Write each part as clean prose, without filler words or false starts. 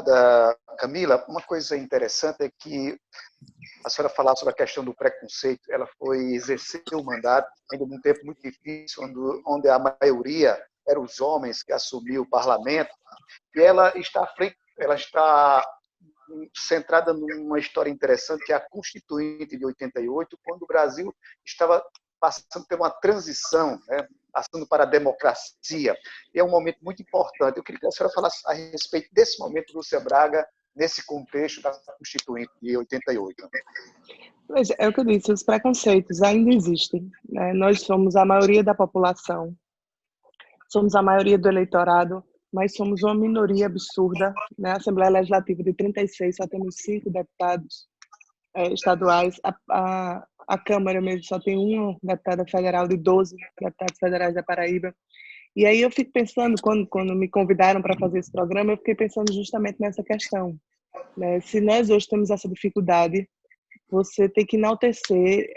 Deputada Camila, uma coisa interessante é que a senhora falar sobre a questão do preconceito, ela foi exercer o mandato ainda num tempo muito difícil, onde a maioria eram os homens que assumiam o parlamento, e ela está à frente, ela está centrada numa história interessante, que é a Constituinte de 88, quando o Brasil estava passando por uma transição, né, passando para a democracia. E é um momento muito importante. Eu queria que a senhora falasse a respeito desse momento, Lúcia Braga, nesse contexto da Constituinte de 88. Pois é o que eu disse, os preconceitos ainda existem, né? Nós somos a maioria da população, somos a maioria do eleitorado, mas somos uma minoria absurda, né? A Assembleia Legislativa de 36, só temos 5 deputados estaduais, a Câmara mesmo só tem uma deputada federal de 12 deputados federais da Paraíba. E aí eu fico pensando, quando me convidaram para fazer esse programa, eu fiquei pensando justamente nessa questão, né? Se nós hoje temos essa dificuldade, você tem que enaltecer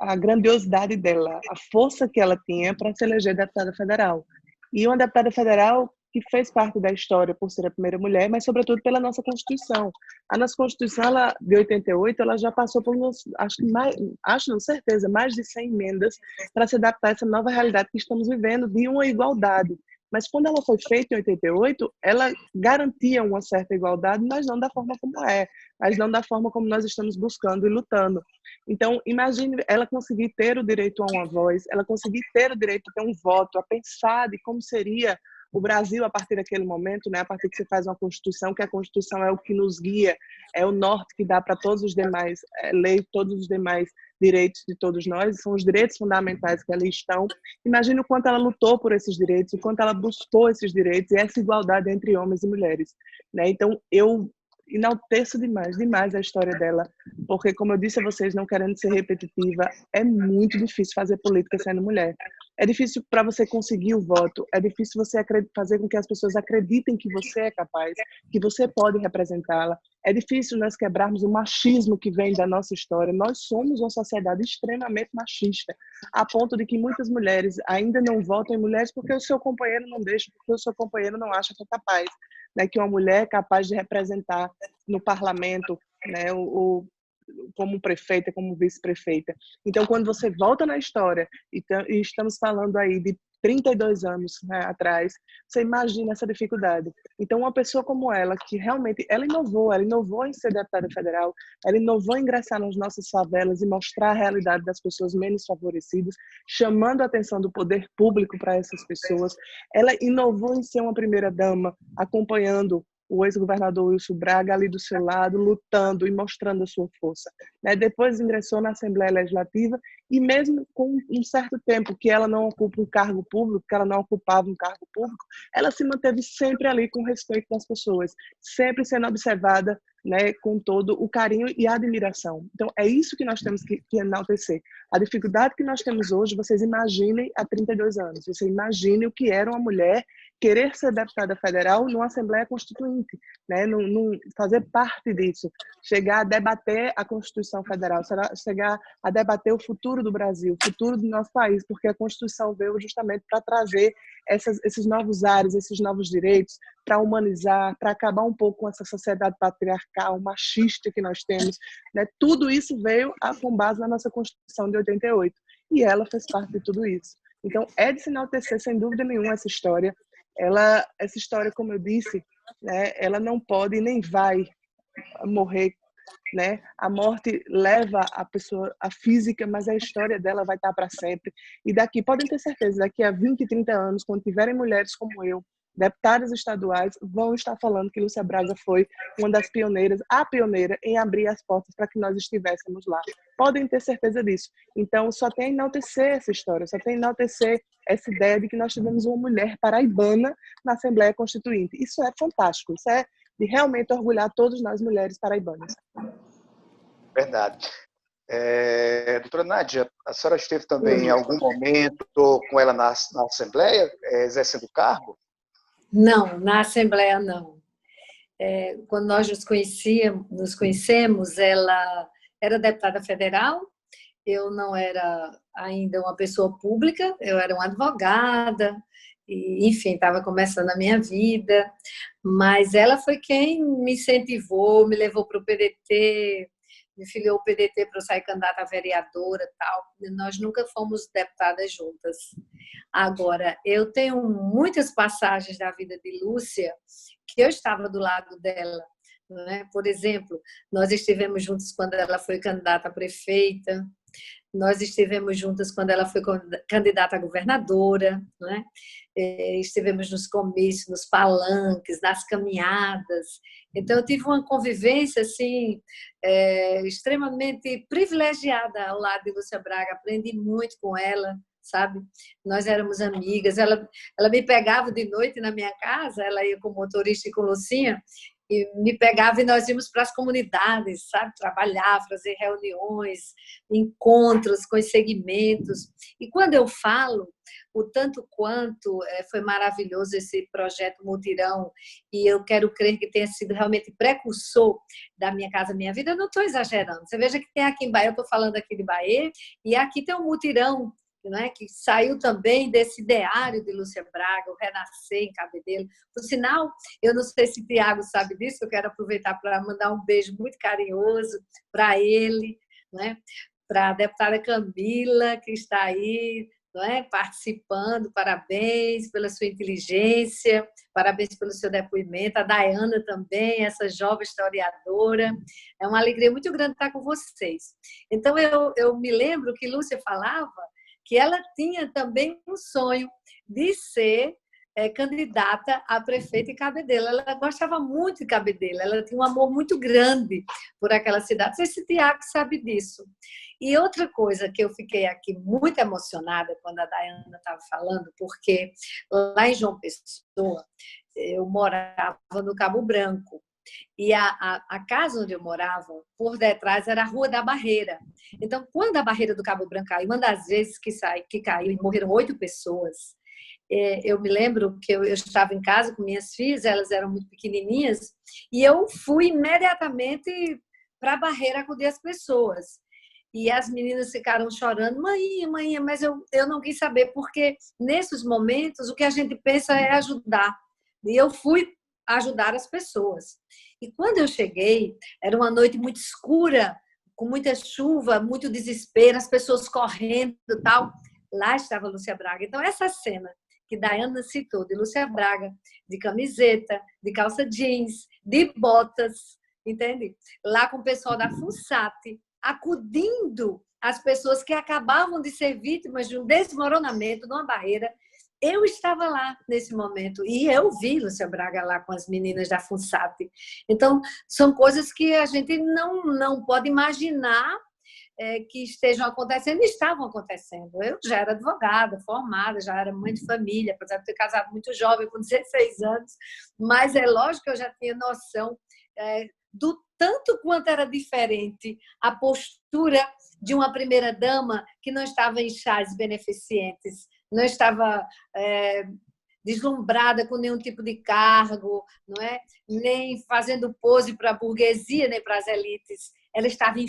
a grandiosidade dela, a força que ela tinha para se eleger deputada federal. E uma deputada federal que fez parte da história por ser a primeira mulher, mas sobretudo pela nossa Constituição. A nossa Constituição, ela, de 88, ela já passou por, acho não, certeza, mais de 100 emendas para se adaptar a essa nova realidade que estamos vivendo de uma igualdade. Mas quando ela foi feita em 88, ela garantia uma certa igualdade, mas não da forma como é, mas não da forma como nós estamos buscando e lutando. Então, imagine ela conseguir ter o direito a uma voz, ela conseguir ter o direito a ter um voto, a pensar de como seria o Brasil a partir daquele momento, né? A partir que você faz uma Constituição, que a Constituição é o que nos guia, é o norte que dá para todos os demais leis, todos os demais direitos de todos nós, são os direitos fundamentais que ali estão. Imagina o quanto ela lutou por esses direitos, o quanto ela buscou esses direitos e essa igualdade entre homens e mulheres, né? Então, eu enalteço demais a história dela, porque, como eu disse a vocês, não querendo ser repetitiva, é muito difícil fazer política sendo mulher. É difícil para você conseguir o voto, é difícil você fazer com que as pessoas acreditem que você é capaz, que você pode representá-la. É difícil nós quebrarmos o machismo que vem da nossa história. Nós somos uma sociedade extremamente machista, a ponto de que muitas mulheres ainda não votam em mulheres porque o seu companheiro não deixa, porque o seu companheiro não acha que é capaz, né, que uma mulher é capaz de representar no parlamento, né, como prefeita, como vice-prefeita. Então, quando você volta na história, e estamos falando aí de 32 anos, né, atrás, você imagina essa dificuldade. Então, uma pessoa como ela, que realmente, ela inovou em ser deputada federal, ela inovou em ingressar nas nossas favelas e mostrar a realidade das pessoas menos favorecidas, chamando a atenção do poder público para essas pessoas. Ela inovou em ser uma primeira-dama, acompanhando o ex-governador Wilson Braga ali do seu lado, lutando e mostrando a sua força, né? Depois ingressou na Assembleia Legislativa e mesmo com um certo tempo que ela não ocupa um cargo público, que ela não ocupava um cargo público, ela se manteve sempre ali com respeito das pessoas, sempre sendo observada, né, com todo o carinho e a admiração. Então, é isso que nós temos que enaltecer. A dificuldade que nós temos hoje, vocês imaginem há 32 anos, você imagine o que era uma mulher querer ser deputada federal numa Assembleia Constituinte, né, fazer parte disso, chegar a debater a Constituição Federal, chegar a debater o futuro do Brasil, o futuro do nosso país, porque a Constituição veio justamente para trazer esses novos ares, esses novos direitos, para humanizar, para acabar um pouco com essa sociedade patriarcal, machista que nós temos, né? Tudo isso veio com base na nossa Constituição de 88, e ela fez parte de tudo isso. Então, é de se enaltecer, sem dúvida nenhuma, essa história. Essa história, como eu disse, né, ela não pode nem vai morrer, né? A morte leva a pessoa, a física, mas a história dela vai estar para sempre. E daqui, podem ter certeza, daqui a 20, 30 anos, quando tiverem mulheres como eu, deputadas estaduais, vão estar falando que Lúcia Braga foi uma das pioneiras, a pioneira em abrir as portas para que nós estivéssemos lá. Podem ter certeza disso. Então, só tem a enaltecer essa história, só tem a enaltecer essa ideia de que nós tivemos uma mulher paraibana na Assembleia Constituinte. Isso é fantástico, isso é de realmente orgulhar todos nós mulheres paraibanas. Verdade. Doutora Nádia, a senhora esteve também em algum momento com ela na Assembleia, exercendo o cargo? Não, na Assembleia não. Quando nós nos conhecemos, ela era deputada federal, eu não era ainda uma pessoa pública, eu era uma advogada, e, enfim, estava começando a minha vida, mas ela foi quem me incentivou, me levou para o PDT, me filiou ao PDT para eu sair candidata a vereadora e tal. Nós nunca fomos deputadas juntas. Agora, eu tenho muitas passagens da vida de Lúcia que eu estava do lado dela. Né? Por exemplo, nós estivemos juntos quando ela foi candidata a prefeita, nós estivemos juntas quando ela foi candidata a governadora, né? Estivemos nos comícios, nos palanques, nas caminhadas. Então, eu tive uma convivência assim, extremamente privilegiada ao lado de Lúcia Braga, aprendi muito com ela, sabe? Nós éramos amigas, ela me pegava de noite na minha casa, ela ia com o motorista e com Lucinha, e me pegava e nós íamos para as comunidades, sabe? Trabalhar, fazer reuniões, encontros com os segmentos. E quando eu falo o tanto quanto foi maravilhoso esse projeto Mutirão, e eu quero crer que tenha sido realmente precursor da Minha Casa Minha Vida, eu não estou exagerando. Você veja que tem aqui em Bahia, eu estou falando aqui de Bahia, e aqui tem um Mutirão, né, que saiu também desse ideário de Lúcia Braga, o Renascer em Cabedelo. Por sinal, eu não sei se o Tiago sabe disso, eu quero aproveitar para mandar um beijo muito carinhoso para ele, né, para a deputada Camila, que está aí, não é, participando. Parabéns pela sua inteligência, parabéns pelo seu depoimento. A Dayana também, essa jovem historiadora. É uma alegria muito grande estar com vocês. Então, eu me lembro que Lúcia falava que ela tinha também um sonho de ser candidata a prefeita em Cabedelo. Ela gostava muito de Cabedelo, ela tinha um amor muito grande por aquela cidade. Não sei se o Tiago sabe disso. E outra coisa que eu fiquei aqui muito emocionada quando a Dayana estava falando, porque lá em João Pessoa, eu morava no Cabo Branco, e a casa onde eu morava, por detrás, era a Rua da Barreira. Então, quando a barreira do Cabo Branco caiu, uma das vezes que caiu e morreram 8 pessoas, eu me lembro que eu estava em casa com minhas filhas, elas eram muito pequenininhas, e eu fui imediatamente para a barreira acudir as pessoas. E as meninas ficaram chorando, mãe, mas eu não quis saber, porque nesses momentos o que a gente pensa é ajudar. E eu fui ajudar as pessoas. E quando eu cheguei, era uma noite muito escura, com muita chuva, muito desespero, as pessoas correndo e tal. Lá estava a Lúcia Braga. Então, essa cena que Dayana citou, de Lúcia Braga, de camiseta, de calça jeans, de botas, entende? Lá com o pessoal da FUNSAT, acudindo as pessoas que acabavam de ser vítimas de um desmoronamento, de uma barreira. Eu estava lá nesse momento e eu vi Lúcia Braga lá com as meninas da FUNSAT. Então, são coisas que a gente não pode imaginar que estejam acontecendo e estavam acontecendo. Eu já era advogada, formada, já era mãe de família, apesar de ter casado muito jovem, com 16 anos, mas é lógico que eu já tinha noção do tanto quanto era diferente a postura de uma primeira-dama que não estava em chás beneficentes, não estava deslumbrada com nenhum tipo de cargo, não é? Nem fazendo pose para a burguesia, nem para as elites. Ela estava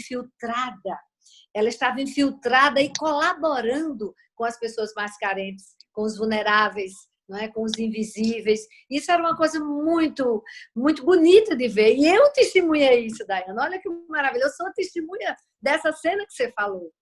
infiltrada e colaborando com as pessoas mais carentes, com os vulneráveis, não é? Com os invisíveis. Isso era uma coisa muito, muito bonita de ver. E eu testemunhei isso, Dayana. Olha que maravilhoso, eu sou testemunha dessa cena que você falou.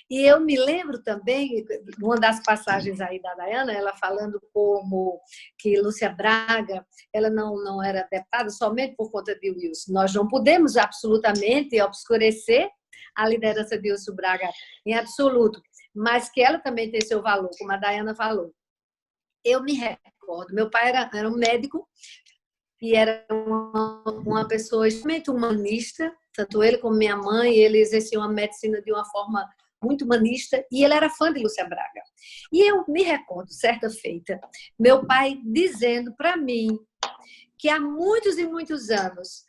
E eu me lembro também, uma das passagens aí da Dayana, ela falando como que Lúcia Braga, ela não era deputada somente por conta de Wilson. Nós não podemos absolutamente obscurecer a liderança de Wilson Braga em absoluto, mas que ela também tem seu valor, como a Dayana falou. Eu me recordo, meu pai era um médico e era uma pessoa extremamente humanista, tanto ele como minha mãe, ele exercia uma medicina de uma forma muito humanista, e ele era fã de Lúcia Braga. E eu me recordo, certa feita, meu pai dizendo para mim que há muitos e muitos anos,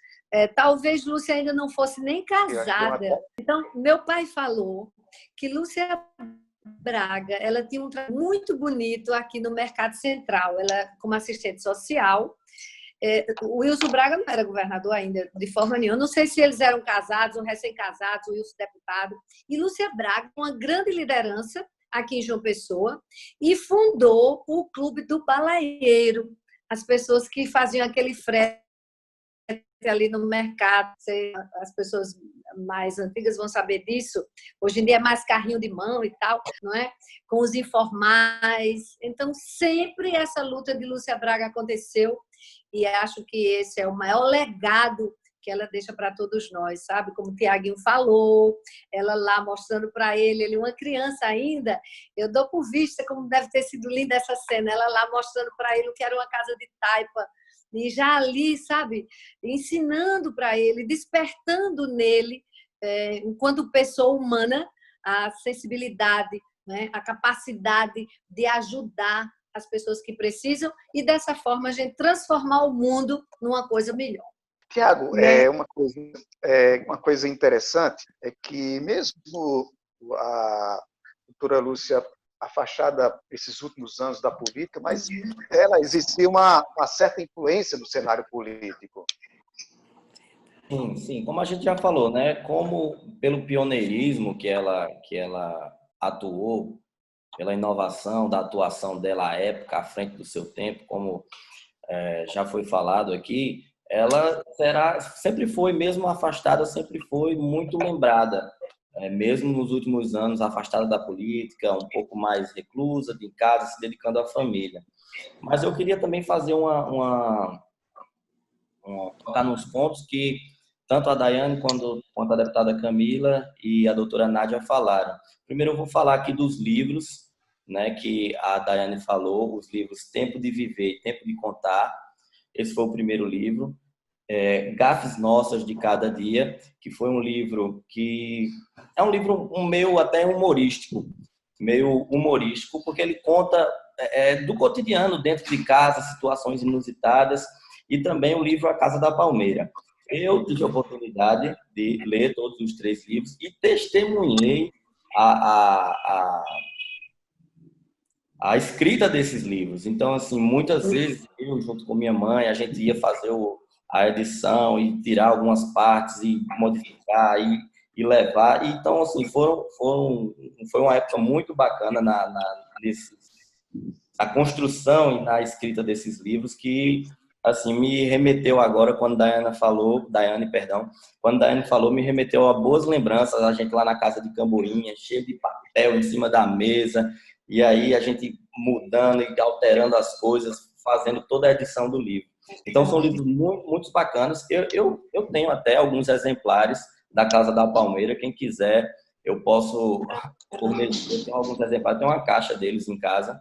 talvez Lúcia ainda não fosse nem casada. Então, meu pai falou que Lúcia Braga, ela tinha um trabalho muito bonito aqui no Mercado Central, ela como assistente social. O Wilson Braga não era governador ainda, de forma nenhuma. Não sei se eles eram casados ou recém-casados, o Wilson deputado. E Lúcia Braga, uma grande liderança aqui em João Pessoa, e fundou o Clube do Balaieiro, as pessoas que faziam aquele frete ali no mercado. As pessoas mais antigas vão saber disso. Hoje em dia é mais carrinho de mão e tal, não é? Com os informais. Então, sempre essa luta de Lúcia Braga aconteceu, e acho que esse é o maior legado que ela deixa para todos nós, sabe? Como o Tiaguinho falou, ela lá mostrando para ele uma criança ainda, eu dou por vista como deve ter sido linda essa cena, ela lá mostrando para ele o que era uma casa de taipa, e já ali, sabe, ensinando para ele, despertando nele, enquanto pessoa humana, a sensibilidade, né, a capacidade de ajudar as pessoas que precisam e, dessa forma, a gente transformar o mundo numa coisa melhor. Tiago, uma coisa interessante é que mesmo a doutora Lúcia afastada esses últimos anos da política, mas ela existia uma certa influência no cenário político. Sim, sim, como a gente já falou, né? Como pelo pioneirismo que ela atuou, pela inovação da atuação dela à época, à frente do seu tempo, como já foi falado aqui, ela sempre foi, mesmo afastada, sempre foi muito lembrada. Mesmo nos últimos anos, afastada da política, um pouco mais reclusa, de casa, se dedicando à família. Mas eu queria também fazer tocar nos pontos que tanto a Daiane quanto a deputada Camila e a doutora Nádia falaram. Primeiro eu vou falar aqui dos livros, né, que a Daiane falou, os livros Tempo de Viver e Tempo de Contar. Esse foi o primeiro livro. Gafes Nossas de Cada Dia, que foi um livro que é um livro meio até humorístico, porque ele conta do cotidiano dentro de casa, situações inusitadas, e também o livro A Casa da Palmeira. Eu tive a oportunidade de ler todos os 3 livros e testemunhei a escrita desses livros. Então, assim, muitas vezes eu, junto com minha mãe, a gente ia fazer a edição e tirar algumas partes e modificar e levar. Então, assim, foi uma época muito bacana na construção e na escrita desses livros que, assim, me remeteu agora, quando Daiane falou, me remeteu a boas lembranças, a gente lá na casa de Camboinha, cheio de papel em cima da mesa, e aí a gente mudando e alterando as coisas, fazendo toda a edição do livro. Então, são livros muito, muito bacanas. Eu tenho até alguns exemplares da Casa da Palmeira. Quem quiser, eu posso fornecer. Eu tenho alguns exemplares, tem uma caixa deles em casa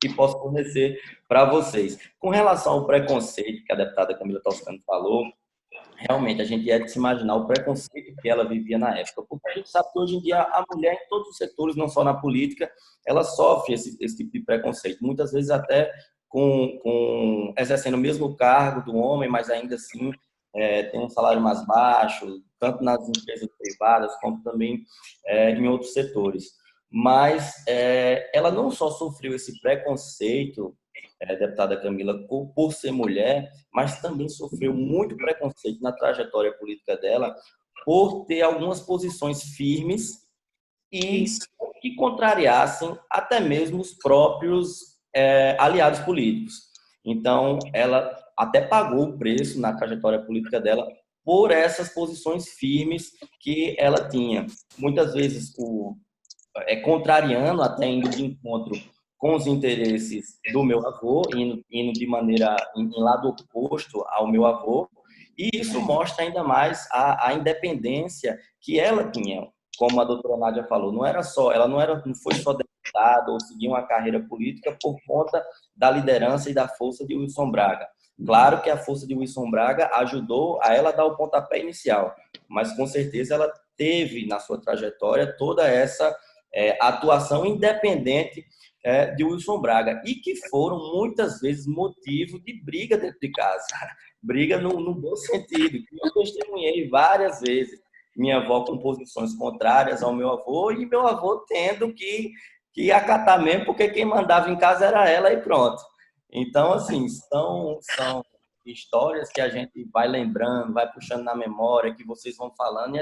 e posso fornecer para vocês. Com relação ao preconceito que a deputada Camila Toscano falou, realmente a gente é de se imaginar o preconceito que ela vivia na época, porque a gente sabe que hoje em dia a mulher em todos os setores, não só na política, ela sofre esse tipo de preconceito, muitas vezes até exercendo o mesmo cargo do homem, mas ainda assim tem um salário mais baixo, tanto nas empresas privadas como também em outros setores. Mas ela não só sofreu esse preconceito, deputada Camila, por ser mulher, mas também sofreu muito preconceito na trajetória política dela por ter algumas posições firmes e que contrariassem até mesmo os próprios aliados políticos. Então, ela até pagou o preço na trajetória política dela por essas posições firmes que ela tinha. Muitas vezes contrariando, até indo de encontro com os interesses do meu avô, indo de maneira em lado oposto ao meu avô, e isso mostra ainda mais a independência que ela tinha. Como a doutora Nádia falou, ela não foi só deputada ou seguir uma carreira política por conta da liderança e da força de Wilson Braga. Claro que a força de Wilson Braga ajudou a ela a dar o pontapé inicial, mas com certeza ela teve na sua trajetória toda essa atuação independente de Wilson Braga, e que foram muitas vezes motivo de briga dentro de casa, briga no bom sentido, que eu testemunhei várias vezes, minha avó com posições contrárias ao meu avô, e meu avô tendo que acatar mesmo, porque quem mandava em casa era ela e pronto. Então, assim, são histórias que a gente vai lembrando, vai puxando na memória, que vocês vão falando, e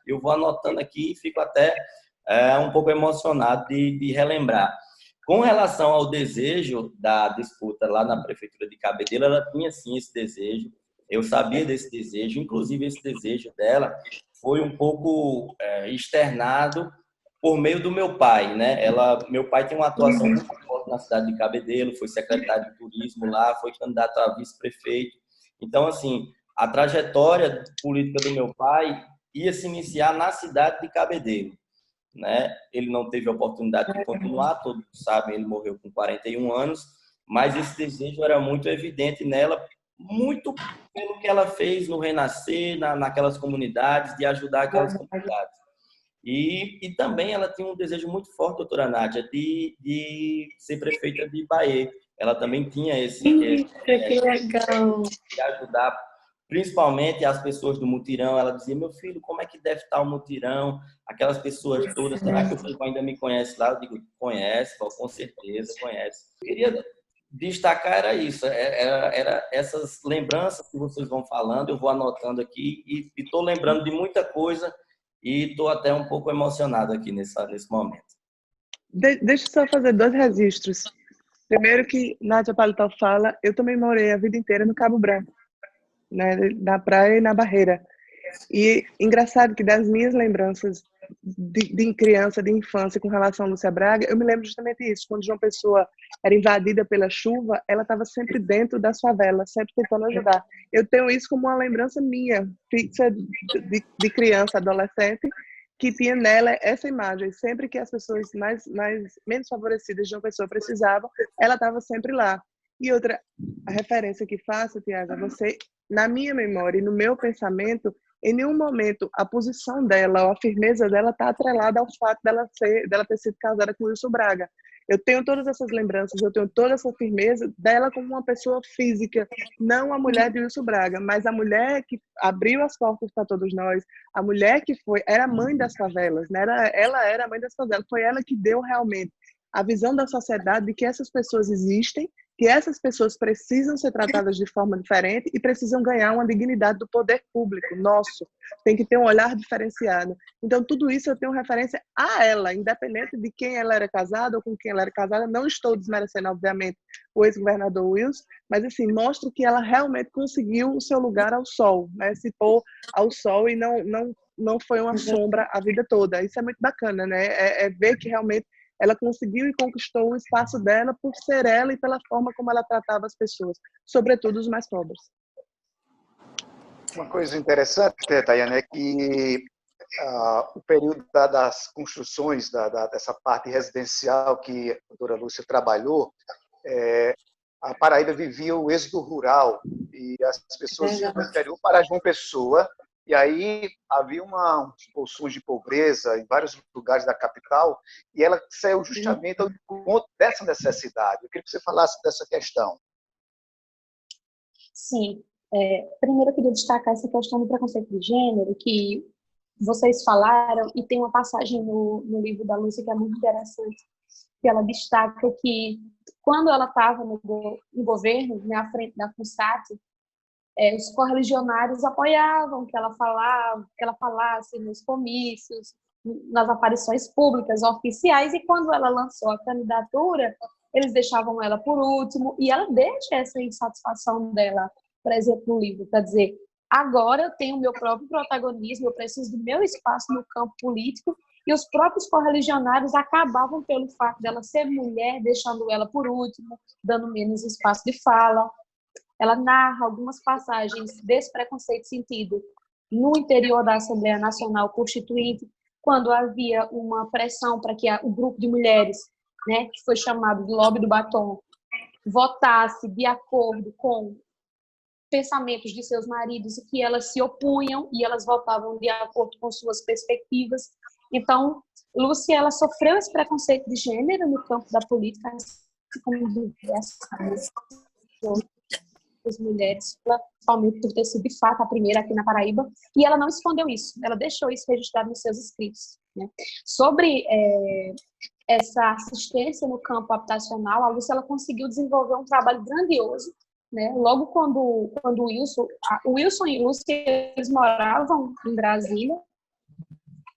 eu vou anotando aqui e fico até um pouco emocionado de relembrar. Com relação ao desejo da disputa lá na prefeitura de Cabedelo, ela tinha sim esse desejo, eu sabia desse desejo, inclusive esse desejo dela foi um pouco externado por meio do meu pai, né? Meu pai tem uma atuação muito forte na cidade de Cabedelo, foi secretário de turismo lá, foi candidato a vice-prefeito. Então, assim, a trajetória política do meu pai ia se iniciar na cidade de Cabedelo, né? Ele não teve a oportunidade de continuar, todos sabem, ele morreu com 41 anos, mas esse desejo era muito evidente nela, muito pelo que ela fez no Renascer, naquelas comunidades, de ajudar aquelas comunidades. E também ela tinha um desejo muito forte, doutora Nádia, de ser prefeita de Bahia. Ela também tinha esse que legal. de ajudar, principalmente as pessoas do mutirão. Ela dizia, meu filho, como é que deve estar o mutirão? Aquelas pessoas todas, será que o Felipe ainda me conhece lá? Eu digo, conhece, com certeza, conhece. Eu queria destacar era isso, era essas lembranças que vocês vão falando, eu vou anotando aqui e estou lembrando de muita coisa e estou até um pouco emocionado aqui nesse momento. Deixa eu só fazer 2 registros. Primeiro que Nádia Paletó fala, eu também morei a vida inteira no Cabo Branco, né, na praia e na Barreira. E engraçado que das minhas lembranças de criança, de infância com relação a Lúcia Braga, eu me lembro justamente isso, quando João Pessoa era invadida pela chuva, ela estava sempre dentro das favelas, sempre tentando ajudar. Eu tenho isso como uma lembrança minha, fixa de criança, adolescente, que tinha nela essa imagem. Sempre que as pessoas menos favorecidas de João Pessoa precisavam, ela estava sempre lá. E outra, a referência que faço, Tiago, você, na minha memória e no meu pensamento, em nenhum momento a posição dela ou a firmeza dela está atrelada ao fato dela ter sido casada com Wilson Braga. Eu tenho todas essas lembranças, eu tenho toda essa firmeza dela como uma pessoa física, não a mulher de Wilson Braga, mas a mulher que abriu as portas para todos nós, a mulher que era mãe das favelas, né? Ela era a mãe das favelas, foi ela que deu realmente a visão da sociedade de que essas pessoas existem, que essas pessoas precisam ser tratadas de forma diferente e precisam ganhar uma dignidade do poder público nosso. Tem que ter um olhar diferenciado. Então, tudo isso eu tenho referência a ela, independente de quem ela era casada ou com quem ela era casada. Não estou desmerecendo, obviamente, o ex-governador Wilson, mas, assim, mostra que ela realmente conseguiu o seu lugar ao sol, né? Se pôr ao sol e não foi uma sombra a vida toda. Isso é muito bacana, né? É ver que realmente ela conseguiu e conquistou o espaço dela por ser ela e pela forma como ela tratava as pessoas, sobretudo os mais pobres. Uma coisa interessante, Tayane, é que o período das construções dessa parte residencial que a doutora Lúcia trabalhou, a Paraíba vivia o êxodo rural e as pessoas iam do interior para João Pessoa. E aí havia uns bolsões de pobreza em vários lugares da capital e ela saiu justamente ao encontro dessa necessidade. Eu queria que você falasse dessa questão. Sim. Primeiro eu queria destacar essa questão do preconceito de gênero, que vocês falaram, e tem uma passagem no livro da Lúcia que é muito interessante, que ela destaca que quando ela estava no governo, à frente da FUNSAT, os correligionários apoiavam que ela falasse nos comícios, nas aparições públicas oficiais, e quando ela lançou a candidatura, eles deixavam ela por último, e ela deixa essa insatisfação dela, por exemplo, no livro, para dizer, agora eu tenho o meu próprio protagonismo, eu preciso do meu espaço no campo político, e os próprios correligionários acabavam pelo fato dela ser mulher, deixando ela por último, dando menos espaço de fala. Ela narra algumas passagens desse preconceito sentido no interior da Assembleia Nacional Constituinte, quando havia uma pressão para que o grupo de mulheres, né, que foi chamado de Lobby do Batom, votasse de acordo com pensamentos de seus maridos e que elas se opunham e elas votavam de acordo com suas perspectivas. Então, Lúcia, ela sofreu esse preconceito de gênero no campo da política, assim como diversas as mulheres, principalmente por ter sido de fato a primeira aqui na Paraíba, e ela não escondeu isso, ela deixou isso registrado nos seus escritos, né? Sobre essa assistência no campo habitacional, a Lúcia ela conseguiu desenvolver um trabalho grandioso, né? Logo quando o Wilson e Lúcia eles moravam em Brasília,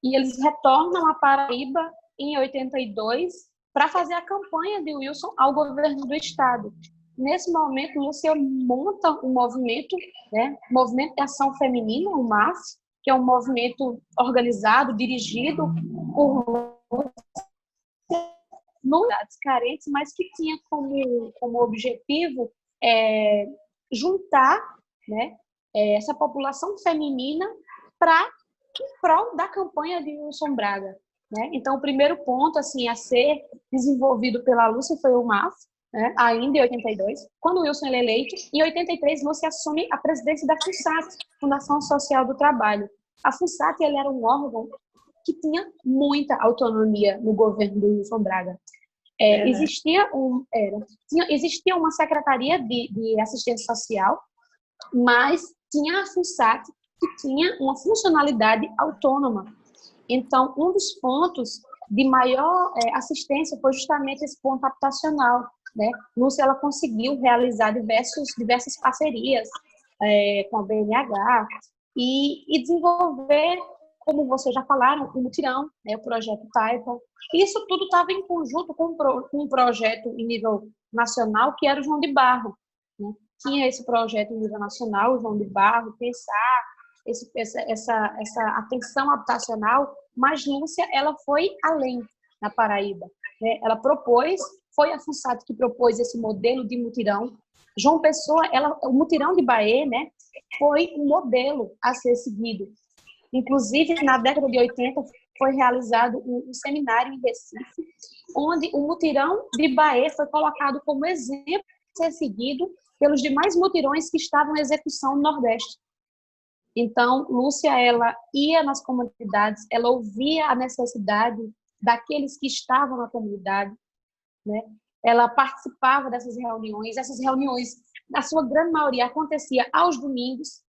e eles retornam à Paraíba em 82 para fazer a campanha de Wilson ao governo do estado. Nesse momento, Lúcia monta um movimento, né, Movimento de Ação Feminina, o MAF, que é um movimento organizado, dirigido por comunidades carentes, mas que tinha como objetivo juntar, né, essa população feminina em prol da campanha de Wilson Braga, né? Então, o primeiro ponto assim, a ser desenvolvido pela Lúcia foi o MAF, né, ainda em 82. Quando o Wilson é eleito, em 83, Lúcia assume a presidência da FUNSAT, Fundação Social do Trabalho. A FUNSAT ele era um órgão que tinha muita autonomia no governo do Wilson Braga. Existia uma secretaria de assistência social, mas tinha a FUNSAT, que tinha uma funcionalidade autônoma. Então, um dos pontos de maior assistência foi justamente esse ponto habitacional, né? Lúcia ela conseguiu realizar diversas parcerias com a BNH e desenvolver, como vocês já falaram, o mutirão, né, o projeto Taipa. Isso tudo estava em conjunto com um projeto em nível nacional, que era o João de Barro, né? Tinha esse projeto em nível nacional, o João de Barro, pensar essa atenção habitacional, mas Lúcia ela foi além na Paraíba, né? Ela foi a FUNSAT que propôs esse modelo de mutirão. João Pessoa, o mutirão de Bahia, né, foi um modelo a ser seguido. Inclusive, na década de 80, foi realizado um seminário em Recife, onde o mutirão de Bahia foi colocado como exemplo a ser seguido pelos demais mutirões que estavam em execução no Nordeste. Então, Lúcia, ela ia nas comunidades, ela ouvia a necessidade daqueles que estavam na comunidade, né? Ela participava dessas reuniões. Essas reuniões, na sua grande maioria, acontecia aos domingos,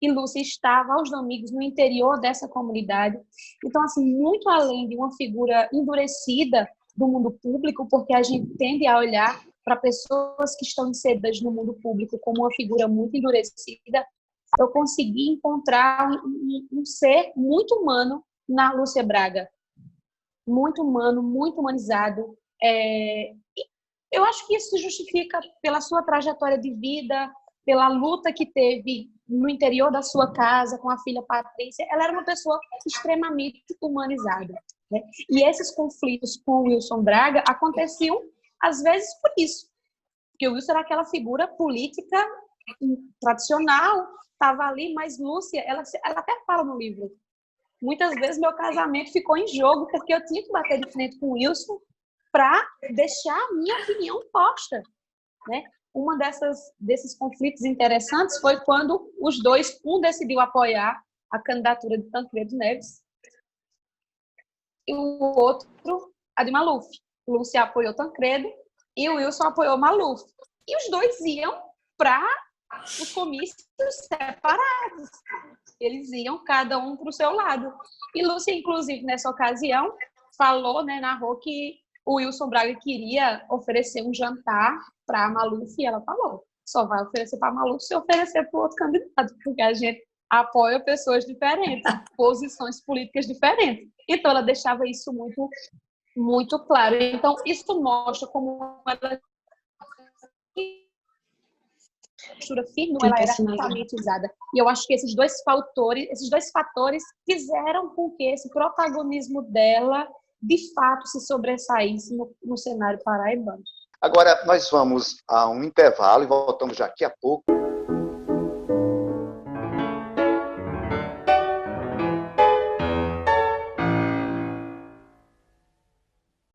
e Lúcia estava aos domingos no interior dessa comunidade. Então, assim, muito além de uma figura endurecida do mundo público, porque a gente tende a olhar para pessoas que estão inseridas no mundo público como uma figura muito endurecida, eu consegui encontrar um ser muito humano na Lúcia Braga. Muito humano, muito humanizado. Eu acho que isso se justifica pela sua trajetória de vida, pela luta que teve no interior da sua casa com a filha Patrícia. Ela era uma pessoa extremamente humanizada, né? E esses conflitos com o Wilson Braga aconteciam, às vezes, por isso. Porque o Wilson era aquela figura política tradicional, estava ali, mas Lúcia, ela até fala no livro, muitas vezes meu casamento ficou em jogo porque eu tinha que bater de frente com o Wilson para deixar a minha opinião posta, né? Uma desses conflitos interessantes foi quando os dois, um decidiu apoiar a candidatura de Tancredo Neves e o outro a de Maluf. Lúcia apoiou Tancredo e o Wilson apoiou Maluf. E os dois iam para os comícios separados. Eles iam cada um para o seu lado. E Lúcia, inclusive, nessa ocasião, falou, né, narrou que o Wilson Braga queria oferecer um jantar para a Maluf e ela falou, só vai oferecer para a Maluf se oferecer para o outro candidato, porque a gente apoia pessoas diferentes, posições políticas diferentes. Então, ela deixava isso muito, muito claro. Então, isso mostra como ela postura firme, ela era totalmente usada. E eu acho que esses dois fatores fizeram com que esse protagonismo dela, de fato, se sobressaísse no cenário paraibano. Agora, nós vamos a um intervalo e voltamos daqui a pouco.